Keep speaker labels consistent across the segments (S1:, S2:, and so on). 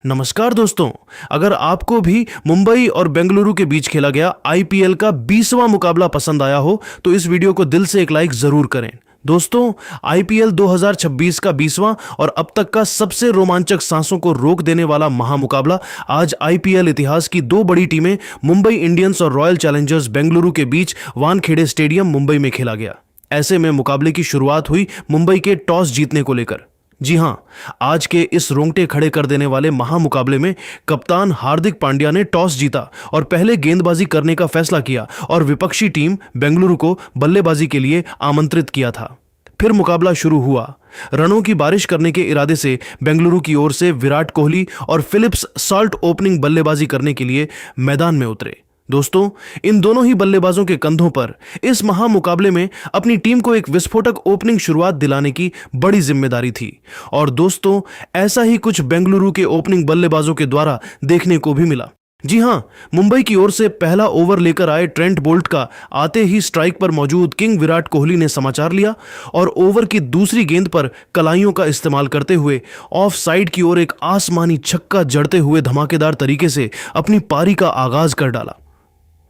S1: नमस्कार दोस्तों। अगर आपको भी मुंबई और बेंगलुरु के बीच खेला गया आईपीएल का 20वां मुकाबला पसंद आया हो तो इस वीडियो को दिल से एक लाइक जरूर करें। दोस्तों, आईपीएल 2026 का 20वां और अब तक का सबसे रोमांचक सांसों को रोक देने वाला महामुकाबला आज आईपीएल इतिहास की दो बड़ी टीमें मुंबई इंडियंस और रॉयल चैलेंजर्स बेंगलुरु के बीच वानखेड़े स्टेडियम मुंबई में खेला गया। ऐसे में मुकाबले की शुरुआत हुई मुंबई के टॉस जीतने को लेकर। जी हां, आज के इस रोंगटे खड़े कर देने वाले महामुकाबले में कप्तान हार्दिक पांड्या ने टॉस जीता और पहले गेंदबाजी करने का फैसला किया और विपक्षी टीम बेंगलुरु को बल्लेबाजी के लिए आमंत्रित किया था। फिर मुकाबला शुरू हुआ। रनों की बारिश करने के इरादे से बेंगलुरु की ओर से विराट कोहली और फिलिप्स सॉल्ट ओपनिंग बल्लेबाजी करने के लिए मैदान में उतरे। दोस्तों, इन दोनों ही बल्लेबाजों के कंधों पर इस महामुकाबले में अपनी टीम को एक विस्फोटक ओपनिंग शुरुआत दिलाने की बड़ी जिम्मेदारी थी। और दोस्तों, ऐसा ही कुछ बेंगलुरु के ओपनिंग बल्लेबाजों के द्वारा देखने को भी मिला। जी हां, मुंबई की ओर से पहला ओवर लेकर आए ट्रेंट बोल्ट का आते ही स्ट्राइक पर मौजूद किंग विराट कोहली ने समाचार लिया और ओवर की दूसरी गेंद पर कलाइयों का इस्तेमाल करते हुए ऑफ साइड की ओर एक आसमानी छक्का जड़ते हुए धमाकेदार तरीके से अपनी पारी का आगाज कर डाला।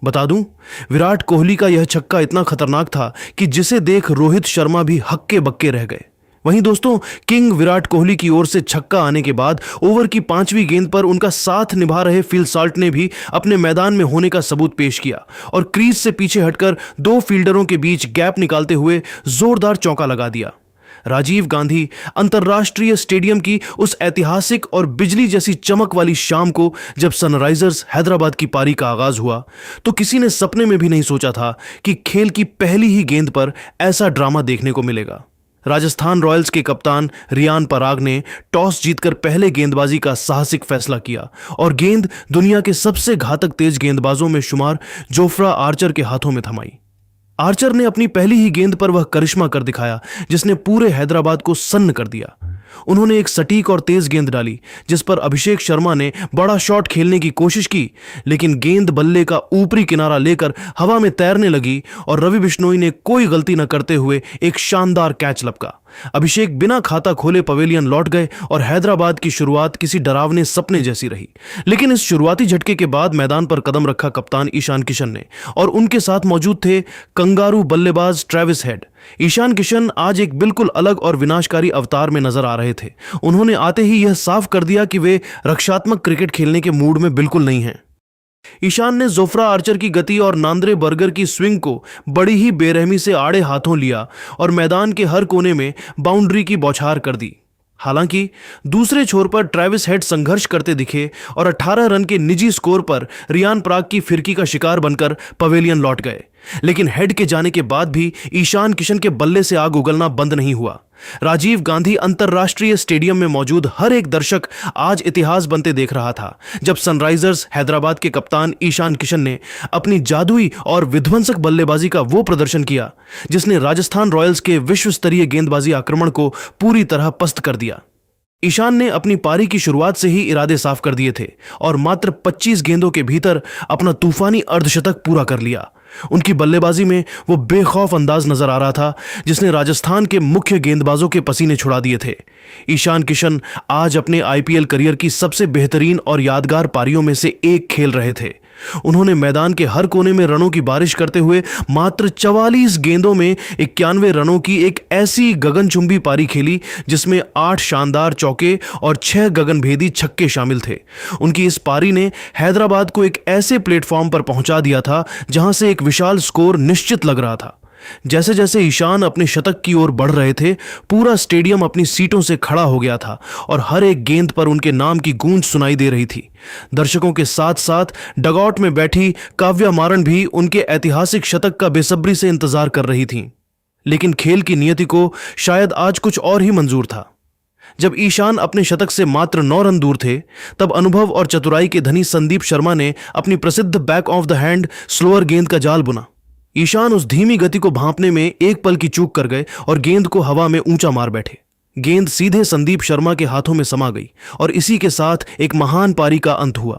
S1: बता दूं, विराट कोहली का यह छक्का इतना खतरनाक था कि जिसे देख रोहित शर्मा भी हक्के बक्के रह गए। वहीं दोस्तों, किंग विराट कोहली की ओर से छक्का आने के बाद ओवर की 5वीं गेंद पर उनका साथ निभा रहे फिल सॉल्ट ने भी अपने मैदान में होने का सबूत पेश किया और क्रीज से पीछे हटकर दो फील्डरों के बीच गैप निकालते हुए जोरदार चौका लगा दिया। राजीव गांधी अंतर्राष्ट्रीय स्टेडियम की उस ऐतिहासिक और बिजली जैसी चमक वाली शाम को जब सनराइजर्स हैदराबाद की पारी का आगाज हुआ तो किसी ने सपने में भी नहीं सोचा था कि खेल की पहली ही गेंद पर ऐसा ड्रामा देखने को मिलेगा। राजस्थान रॉयल्स के कप्तान रियान पराग ने टॉस जीतकर पहले गेंदबाजी का साहसिक फैसला किया और गेंद दुनिया के सबसे घातक तेज गेंदबाजों में शुमार जोफ्रा आर्चर के हाथों में थमाई। आर्चर ने अपनी पहली ही गेंद पर वह करिश्मा कर दिखाया जिसने पूरे हैदराबाद को सन्न कर दिया। उन्होंने एक सटीक और तेज गेंद डाली जिस पर अभिषेक शर्मा ने बड़ा शॉट खेलने की कोशिश की, लेकिन गेंद बल्ले का ऊपरी किनारा लेकर हवा में तैरने लगी और रवि बिश्नोई ने कोई गलती न करते हुए एक शानदार कैच लपका। अभिषेक बिना खाता खोले पवेलियन लौट गए और हैदराबाद की शुरुआत किसी डरावने सपने जैसी रही। लेकिन इस शुरुआती झटके के बाद मैदान पर कदम रखा कप्तान ईशान किशन ने और उनके साथ मौजूद थे कंगारू बल्लेबाज ट्रेविस हेड। ईशान किशन आज एक बिल्कुल अलग और विनाशकारी अवतार में नजर आ रहे थे। उन्होंने आते ही यह साफ कर दिया कि वे रक्षात्मक क्रिकेट खेलने के मूड में बिल्कुल नहीं हैं। ईशान ने जोफ्रा आर्चर की गति और नांद्रे बर्गर की स्विंग को बड़ी ही बेरहमी से आड़े हाथों लिया और मैदान के हर कोने में बाउंड्री की बौछार कर दी। हालांकि दूसरे छोर पर ट्रेविस हेड संघर्ष करते दिखे और 18 रन के निजी स्कोर पर रियान पराग की फिरकी का शिकार बनकर पवेलियन लौट गए। लेकिन हेड के जाने के बाद भी ईशान किशन के बल्ले से आग उगलना बंद नहीं हुआ। राजीव गांधी अंतर्राष्ट्रीय स्टेडियम में मौजूद हर एक दर्शक आज इतिहास बनते देख रहा था जब सनराइजर्स हैदराबाद के कप्तान ईशान किशन ने अपनी जादुई और विध्वंसक बल्लेबाजी का वो प्रदर्शन किया जिसने राजस्थान रॉयल्स के विश्व स्तरीय गेंदबाजी आक्रमण को पूरी तरह पस्त कर दिया। ईशान ने अपनी पारी की शुरुआत से ही इरादे साफ कर दिए थे और मात्र 25 गेंदों के भीतर अपना तूफानी अर्धशतक पूरा कर लिया। उनकी बल्लेबाजी में वो बेखौफ अंदाज नजर आ रहा था जिसने राजस्थान के मुख्य गेंदबाजों के पसीने छुड़ा दिए थे। ईशान किशन आज अपने आईपीएल करियर की सबसे बेहतरीन और यादगार पारियों में से एक खेल रहे थे। उन्होंने मैदान के हर कोने में रनों की बारिश करते हुए मात्र 44 गेंदों में 91 रनों की एक ऐसी गगनचुंबी पारी खेली जिसमें 8 शानदार चौके और 6 गगनभेदी छक्के शामिल थे। उनकी इस पारी ने हैदराबाद को एक ऐसे प्लेटफॉर्म पर पहुंचा दिया था जहां से एक विशाल स्कोर निश्चित लग रहा था। जैसे जैसे ईशान अपने शतक की ओर बढ़ रहे थे, पूरा स्टेडियम अपनी सीटों से खड़ा हो गया था और हर एक गेंद पर उनके नाम की गूंज सुनाई दे रही थी। दर्शकों के साथ साथ डगआउट में बैठी काव्या मारन भी उनके ऐतिहासिक शतक का बेसब्री से इंतजार कर रही थीं। लेकिन खेल की नियति को शायद आज कुछ और ही मंजूर था। जब ईशान अपने शतक से मात्र 9 रन दूर थे, तब अनुभव और चतुराई के धनी संदीप शर्मा ने अपनी प्रसिद्ध back of the hand slower गेंद का जाल बुना। ईशान उस धीमी गति को भांपने में एक पल की चूक कर गए और गेंद को हवा में ऊंचा मार बैठे। गेंद सीधे संदीप शर्मा के हाथों में समा गई और इसी के साथ एक महान पारी का अंत हुआ।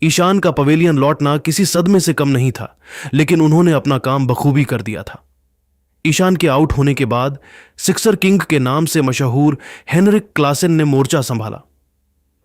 S1: ईशान का पवेलियन लौटना किसी सदमे से कम नहीं था, लेकिन उन्होंने अपना काम बखूबी कर दिया था। ईशान के आउट होने के बाद सिक्सर किंग के नाम से मशहूर हेनरिक क्लासेन ने मोर्चा संभाला।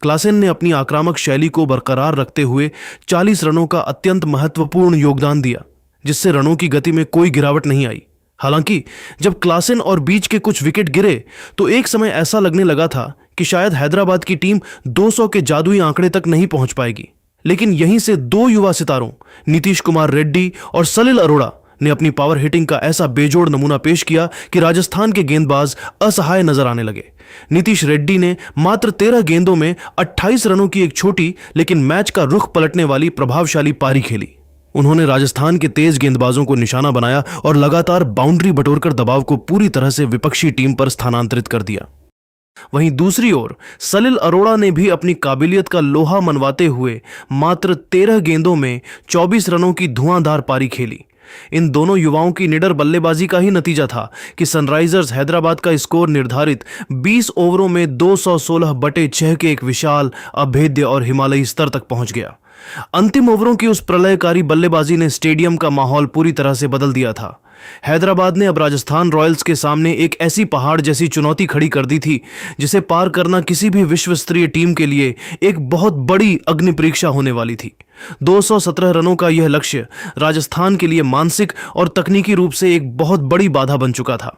S1: क्लासेन ने अपनी आक्रामक शैली को बरकरार रखते हुए 40 रनों का अत्यंत महत्वपूर्ण योगदान दिया, जिससे रनों की गति में कोई गिरावट नहीं आई। हालांकि जब क्लासेन और बीच के कुछ विकेट गिरे तो एक समय ऐसा लगने लगा था कि शायद हैदराबाद की टीम 200 के जादुई आंकड़े तक नहीं पहुंच पाएगी। लेकिन यहीं से दो युवा सितारों नीतीश कुमार रेड्डी और सलिल अरोड़ा ने अपनी पावर हिटिंग का ऐसा बेजोड़ नमूना पेश किया कि राजस्थान के गेंदबाज असहाय नजर आने लगे। नीतीश रेड्डी ने मात्र 13 गेंदों में 28 रनों की एक छोटी लेकिन मैच का रुख पलटने वाली प्रभावशाली पारी खेली। उन्होंने राजस्थान के तेज गेंदबाजों को निशाना बनाया और लगातार बाउंड्री बटोरकर दबाव को पूरी तरह से विपक्षी टीम पर स्थानांतरित कर दिया। वहीं दूसरी ओर सलिल अरोड़ा ने भी अपनी काबिलियत का लोहा मनवाते हुए मात्र 13 गेंदों में 24 रनों की धुआंधार पारी खेली। इन दोनों युवाओं की निडर बल्लेबाजी का ही नतीजा था कि सनराइजर्स हैदराबाद का स्कोर निर्धारित 20 ओवरों में 216/6 के एक विशाल, अभेद्य और हिमालयी स्तर तक पहुंच गया। अंतिम ओवरों की उस प्रलयकारी बल्लेबाजी ने स्टेडियम का माहौल पूरी तरह से बदल दिया था। हैदराबाद ने अब राजस्थान रॉयल्स के सामने एक ऐसी पहाड़ जैसी चुनौती खड़ी कर दी थी जिसे पार करना किसी भी विश्व स्तरीय टीम के लिए एक बहुत बड़ी अग्नि परीक्षा होने वाली थी। 217 रनों का यह लक्ष्य राजस्थान के लिए मानसिक और तकनीकी रूप से एक बहुत बड़ी बाधा बन चुका था।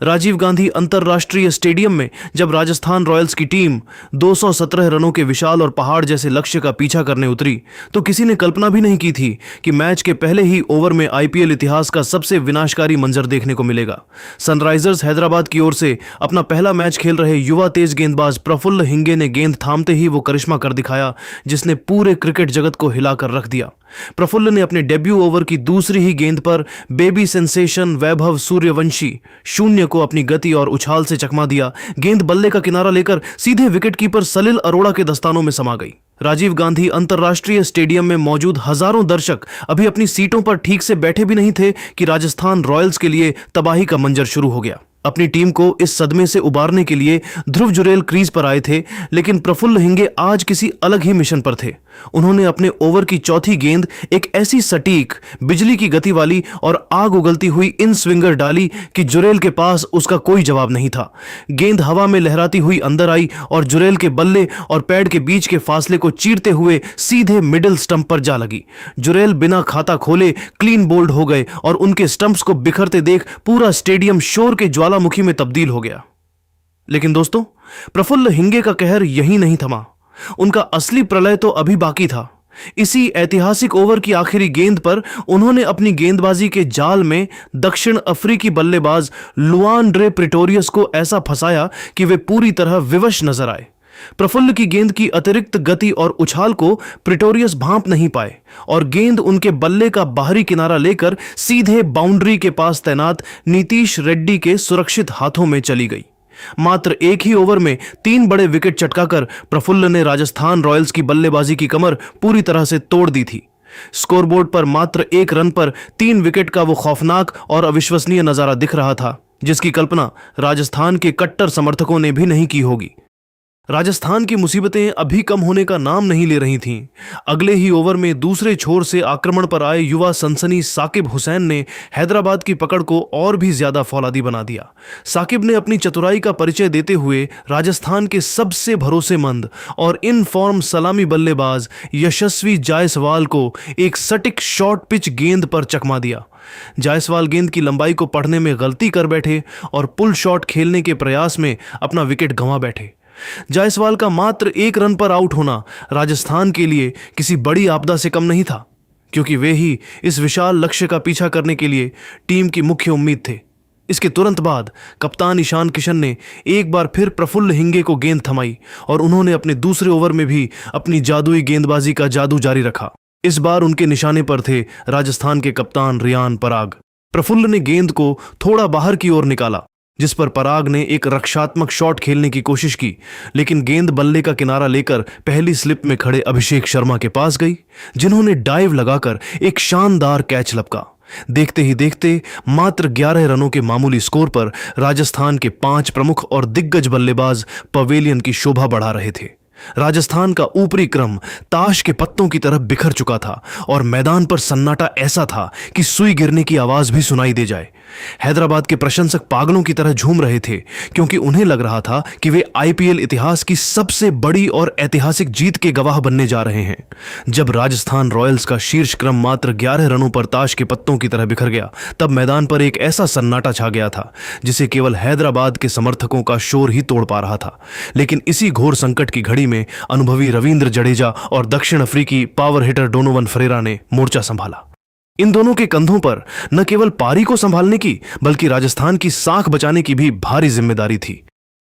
S1: राजीव गांधी अंतरराष्ट्रीय स्टेडियम में जब राजस्थान रॉयल्स की टीम 217 रनों के विशाल और पहाड़ जैसे लक्ष्य का पीछा करने उतरी तो किसी ने कल्पना भी नहीं की थी कि मैच के पहले ही ओवर में आईपीएल इतिहास का सबसे विनाशकारी मंजर देखने को मिलेगा। सनराइजर्स हैदराबाद की ओर से अपना पहला मैच खेल रहे युवा तेज गेंदबाज प्रफुल्ल हिंगे ने गेंद थामते ही वो करिश्मा कर दिखाया जिसने पूरे क्रिकेट जगत को हिलाकर रख दिया। प्रफुल्ल ने अपने डेब्यू ओवर की दूसरी ही गेंद पर बेबी सेंसेशन वैभव सूर्यवंशी शून्य को अपनी गति और उछाल से चकमा दिया। गेंद बल्ले का किनारा लेकर सीधे विकेटकीपर सलिल अरोड़ा के दस्तानों में समा गई। राजीव गांधी अंतरराष्ट्रीय स्टेडियम में मौजूद हजारों दर्शक अभी अपनी सीटों पर ठीक से बैठे भी नहीं थे कि राजस्थान रॉयल्स के लिए तबाही का मंजर शुरू हो गया। अपनी टीम को इस सदमे से उबारने के लिए ध्रुव जुरेल क्रीज पर आए थे, लेकिन प्रफुल्ल हिंगे आज किसी अलग ही मिशन पर थे। उन्होंने अपने ओवर की चौथी गेंद एक ऐसी सटीक, बिजली की गति वाली और आग उगलती हुई इन स्विंगर डाली कि जुरेल के पास उसका कोई जवाब नहीं था। गेंद हवा में लहराती हुई अंदर आई और जुरेल के बल्ले और पैड के बीच के फासले को चीरते हुए सीधे मिडिल स्टंप पर जा लगी। जुरेल बिना खाता खोले क्लीन बोल्ड हो गए और उनके स्टंप्स को बिखरते देख पूरा स्टेडियम शोर के ज्वालामुखी में तब्दील हो गया। लेकिन दोस्तों, प्रफुल्ल हिंगे का कहर यहीं नहीं थमा। उनका असली प्रलय तो अभी बाकी था। इसी ऐतिहासिक ओवर की आखिरी गेंद पर उन्होंने अपनी गेंदबाजी के जाल में दक्षिण अफ्रीकी बल्लेबाज लुआन ड्रे प्रिटोरियस को ऐसा फंसाया कि वे पूरी तरह विवश नजर आए। प्रफुल्ल की गेंद की अतिरिक्त गति और उछाल को प्रिटोरियस भांप नहीं पाए और गेंद उनके बल्ले का बाहरी किनारा लेकर सीधे बाउंड्री के पास तैनात नीतीश रेड्डी के सुरक्षित हाथों में चली गई। मात्र एक ही ओवर में 3 बड़े विकेट चटकाकर प्रफुल्ल ने राजस्थान रॉयल्स की बल्लेबाजी की कमर पूरी तरह से तोड़ दी थी। स्कोरबोर्ड पर मात्र 1 रन पर 3 विकेट का वो खौफनाक और अविश्वसनीय नजारा दिख रहा था, जिसकी कल्पना राजस्थान के कट्टर समर्थकों ने भी नहीं की होगी। राजस्थान की मुसीबतें अभी कम होने का नाम नहीं ले रही थीं। अगले ही ओवर में दूसरे छोर से आक्रमण पर आए युवा सनसनी साकिब हुसैन ने हैदराबाद की पकड़ को और भी ज्यादा फौलादी बना दिया। साकिब ने अपनी चतुराई का परिचय देते हुए राजस्थान के सबसे भरोसेमंद और इन फॉर्म सलामी बल्लेबाज यशस्वी जायसवाल को एक सटीक शॉर्ट पिच गेंद पर चकमा दिया। जायसवाल गेंद की लंबाई को पढ़ने में गलती कर बैठे और पुल शॉट खेलने के प्रयास में अपना विकेट गंवा बैठे। जायसवाल का मात्र 1 रन पर आउट होना राजस्थान के लिए किसी बड़ी आपदा से कम नहीं था, क्योंकि वे ही इस विशाल लक्ष्य का पीछा करने के लिए टीम की मुख्य उम्मीद थे। इसके तुरंत बाद कप्तान ईशान किशन ने एक बार फिर प्रफुल्ल हिंगे को गेंद थमाई और उन्होंने अपने दूसरे ओवर में भी अपनी जादुई गेंदबाजी का जादू जारी रखा। इस बार उनके निशाने पर थे राजस्थान के कप्तान रियान पराग। प्रफुल्ल ने गेंद को थोड़ा बाहर की ओर निकाला, जिस पर पराग ने एक रक्षात्मक शॉट खेलने की कोशिश की, लेकिन गेंद बल्ले का किनारा लेकर पहली स्लिप में खड़े अभिषेक शर्मा के पास गई, जिन्होंने डाइव लगाकर एक शानदार कैच लपका। देखते ही देखते मात्र 11 रनों के मामूली स्कोर पर राजस्थान के 5 प्रमुख और दिग्गज बल्लेबाज पवेलियन की शोभा बढ़ा रहे थे। राजस्थान का ऊपरी क्रम ताश के पत्तों की तरह बिखर चुका था और मैदान पर सन्नाटा ऐसा था कि सुई गिरने की आवाज भी सुनाई दे जाए। हैदराबाद के प्रशंसक पागलों की तरह झूम रहे थे, क्योंकि उन्हें लग रहा था कि वे आईपीएल इतिहास की सबसे बड़ी और ऐतिहासिक जीत के गवाह बनने जा रहे हैं। जब राजस्थान रॉयल्स का शीर्ष क्रम मात्र 11 रनों पर ताश के पत्तों की तरह बिखर गया, तब मैदान पर एक ऐसा सन्नाटा छा गया था जिसे केवल हैदराबाद के समर्थकों का शोर ही तोड़ पा रहा था। लेकिन इसी घोर संकट की घड़ी में अनुभवी रविंद्र जडेजा और दक्षिण अफ्रीकी पावर हिटर डोनोवन फरेरा ने मोर्चा संभाला। इन दोनों के कंधों पर न केवल पारी को संभालने की, बल्कि राजस्थान की साख बचाने की भी भारी जिम्मेदारी थी।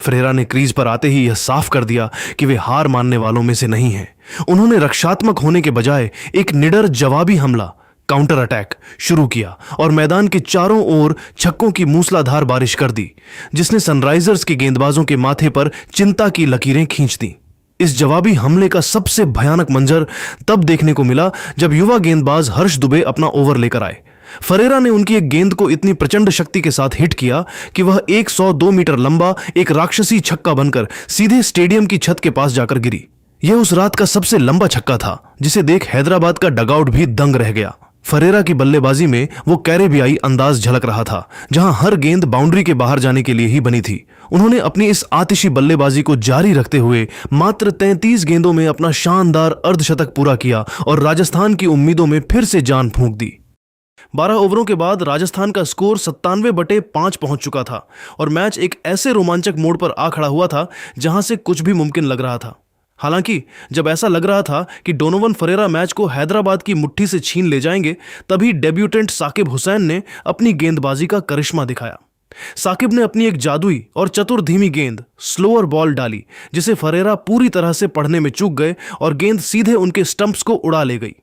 S1: फरेरा ने क्रीज पर आते ही यह साफ कर दिया कि वे हार मानने वालों में से नहीं हैं। उन्होंने रक्षात्मक होने के बजाय एक निडर जवाबी हमला, काउंटर अटैक शुरू किया और मैदान के चारों ओर छक्कों की मूसलाधार बारिश कर दी, जिसने सनराइजर्स के गेंदबाजों के माथे पर चिंता की लकीरें खींच दी। इस जवाबी हमले का सबसे भयानक मंजर तब देखने को मिला जब युवा गेंदबाज हर्ष दुबे अपना ओवर लेकर आए। फरेरा ने उनकी एक गेंद को इतनी प्रचंड शक्ति के साथ हिट किया कि वह 102 मीटर लंबा एक राक्षसी छक्का बनकर सीधे स्टेडियम की छत के पास जाकर गिरी। यह उस रात का सबसे लंबा छक्का था, जिसे देख हैदराबाद का डगआउट भी दंग रह गया। फरेरा की बल्लेबाजी में वो कैरेबियाई अंदाज झलक रहा था, जहां हर गेंद बाउंड्री के बाहर जाने के लिए ही बनी थी। उन्होंने अपनी इस आतिशी बल्लेबाजी को जारी रखते हुए मात्र 33 गेंदों में अपना शानदार अर्धशतक पूरा किया और राजस्थान की उम्मीदों में फिर से जान फूंक दी। 12 ओवरों के बाद राजस्थान का स्कोर 97/5 पहुंच चुका था और मैच एक ऐसे रोमांचक मोड़ पर आ खड़ा हुआ था जहां से कुछ भी मुमकिन लग रहा था। हालांकि जब ऐसा लग रहा था कि डोनोवन फरेरा मैच को हैदराबाद की मुट्ठी से छीन ले जाएंगे, तभी डेब्यूटेंट साकिब हुसैन ने अपनी गेंदबाजी का करिश्मा दिखाया। साकिब ने अपनी एक जादुई और चतुर धीमी गेंद स्लोअर बॉल डाली, जिसे फरेरा पूरी तरह से पढ़ने में चूक गए और गेंद सीधे उनके स्टंप्स को उड़ा ले गई।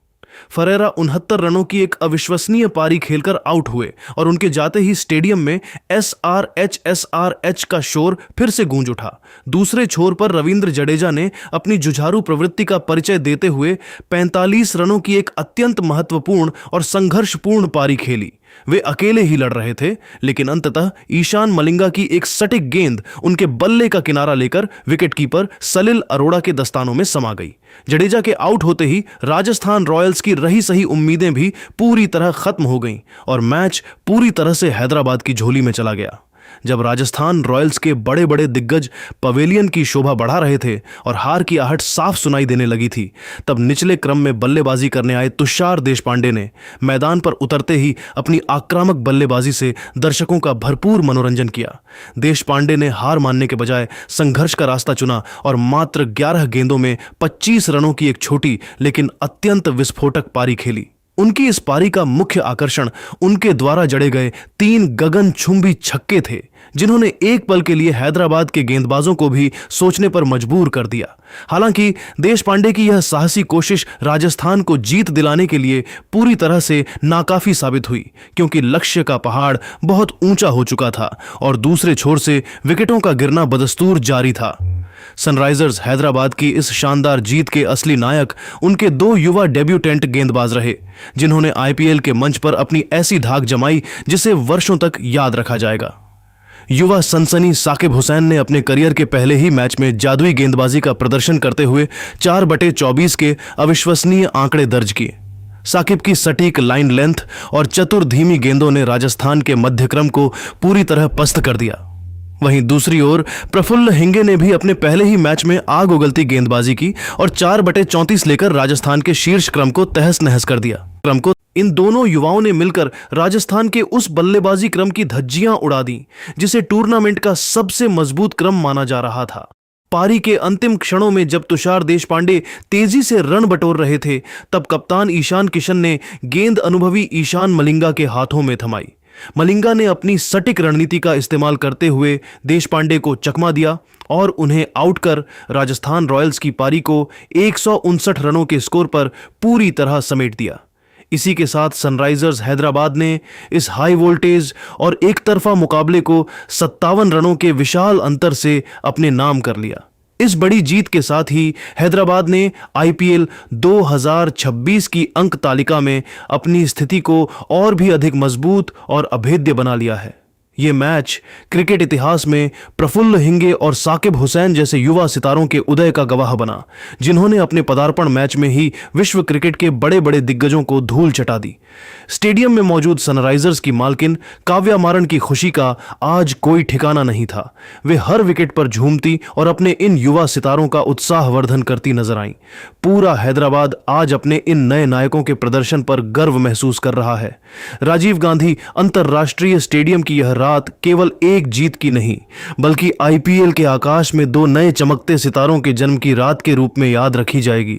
S1: फरेरा 69 रनों की एक अविश्वसनीय पारी खेलकर आउट हुए और उनके जाते ही स्टेडियम में SRH का शोर फिर से गूंज उठा। दूसरे छोर पर रविंद्र जडेजा ने अपनी जुझारू प्रवृत्ति का परिचय देते हुए 45 रनों की एक अत्यंत महत्वपूर्ण और संघर्षपूर्ण पारी खेली। वे अकेले ही लड़ रहे थे, लेकिन अंततः ईशान मलिंगा की एक सटीक गेंद उनके बल्ले का किनारा लेकर विकेटकीपर सलिल अरोड़ा के दस्तानों में समा गई। जडेजा के आउट होते ही राजस्थान रॉयल्स की रही सही उम्मीदें भी पूरी तरह खत्म हो गईं और मैच पूरी तरह से हैदराबाद की झोली में चला गया। जब राजस्थान रॉयल्स के बड़े बड़े दिग्गज पवेलियन की शोभा बढ़ा रहे थे और हार की आहट साफ सुनाई देने लगी थी, तब निचले क्रम में बल्लेबाजी करने आए तुषार देशपांडे ने मैदान पर उतरते ही अपनी आक्रामक बल्लेबाजी से दर्शकों का भरपूर मनोरंजन किया। देशपांडे ने हार मानने के बजाय संघर्ष का रास्ता चुना और मात्र 11 गेंदों में 25 रनों की एक छोटी लेकिन अत्यंत विस्फोटक पारी खेली। उनकी इस पारी का मुख्य आकर्षण उनके द्वारा जड़े गए 3 गगनचुंबी छक्के थे, जिन्होंने एक पल के लिए हैदराबाद के गेंदबाजों को भी सोचने पर मजबूर कर दिया। हालांकि देशपांडे की यह साहसी कोशिश राजस्थान को जीत दिलाने के लिए पूरी तरह से नाकाफी साबित हुई, क्योंकि लक्ष्य का पहाड़ बहुत ऊंचा हो चुका था और दूसरे छोर से विकेटों का गिरना बदस्तूर जारी था। सनराइजर्स हैदराबाद की इस शानदार जीत के असली नायक उनके 2 युवा डेब्यूटेंट गेंदबाज रहे, जिन्होंने आईपीएल के मंच पर अपनी ऐसी धाक जमाई जिसे वर्षों तक याद रखा जाएगा। युवा सनसनी साकिब हुसैन ने अपने करियर के पहले ही मैच में जादुई गेंदबाजी का प्रदर्शन करते हुए 4/24 के अविश्वसनीय आंकड़े दर्ज किए। साकिब की सटीक लाइन लेंथ और चतुर धीमी गेंदों ने राजस्थान के मध्यक्रम को पूरी तरह पस्त कर दिया। वहीं दूसरी ओर प्रफुल्ल हिंगे ने भी अपने पहले ही मैच में आग उगलती गेंदबाजी की और 4/34 लेकर राजस्थान के शीर्ष क्रम को तहस नहस कर दिया। इन दोनों युवाओं ने मिलकर राजस्थान के उस बल्लेबाजी क्रम की धज्जियां उड़ा दी जिसे टूर्नामेंट का सबसे मजबूत क्रम माना जा रहा था। पारी के अंतिम क्षणों में जब तुषार देशपांडे तेजी से रन बटोर रहे थे, तब कप्तान ईशान किशन ने गेंद अनुभवी ईशान मलिंगा के हाथों में थमाई। मलिंगा ने अपनी सटीक रणनीति का इस्तेमाल करते हुए देशपांडे को चकमा दिया और उन्हें आउट कर राजस्थान रॉयल्स की पारी को 159 रनों के स्कोर पर पूरी तरह समेट दिया। इसी के साथ सनराइजर्स हैदराबाद ने इस हाई वोल्टेज और एक तरफा मुकाबले को 57 रनों के विशाल अंतर से अपने नाम कर लिया। इस बड़ी जीत के साथ ही हैदराबाद ने आईपीएल 2026 की अंक तालिका में अपनी स्थिति को और भी अधिक मजबूत और अभेद्य बना लिया है। ये मैच क्रिकेट इतिहास में प्रफुल्ल हिंगे और साकिब हुसैन जैसे युवा सितारों के उदय का गवाह बना, जिन्होंने अपने पदार्पण मैच में ही विश्व क्रिकेट के बड़े बड़े दिग्गजों को धूल चटा दी। स्टेडियम में मौजूद सनराइजर्स की मालकिन काव्या मारन की खुशी का आज कोई ठिकाना नहीं था। वे हर विकेट पर झूमती और अपने इन युवा सितारों का उत्साहवर्धन करती नजर आईं। पूरा हैदराबाद आज अपने इन नए नायकों के प्रदर्शन पर गर्व महसूस कर रहा है। राजीव गांधी अंतर्राष्ट्रीय स्टेडियम की यह रात केवल एक जीत की नहीं, बल्कि आईपीएल के आकाश में दो नए चमकते सितारों के जन्म की रात के रूप में याद रखी जाएगी।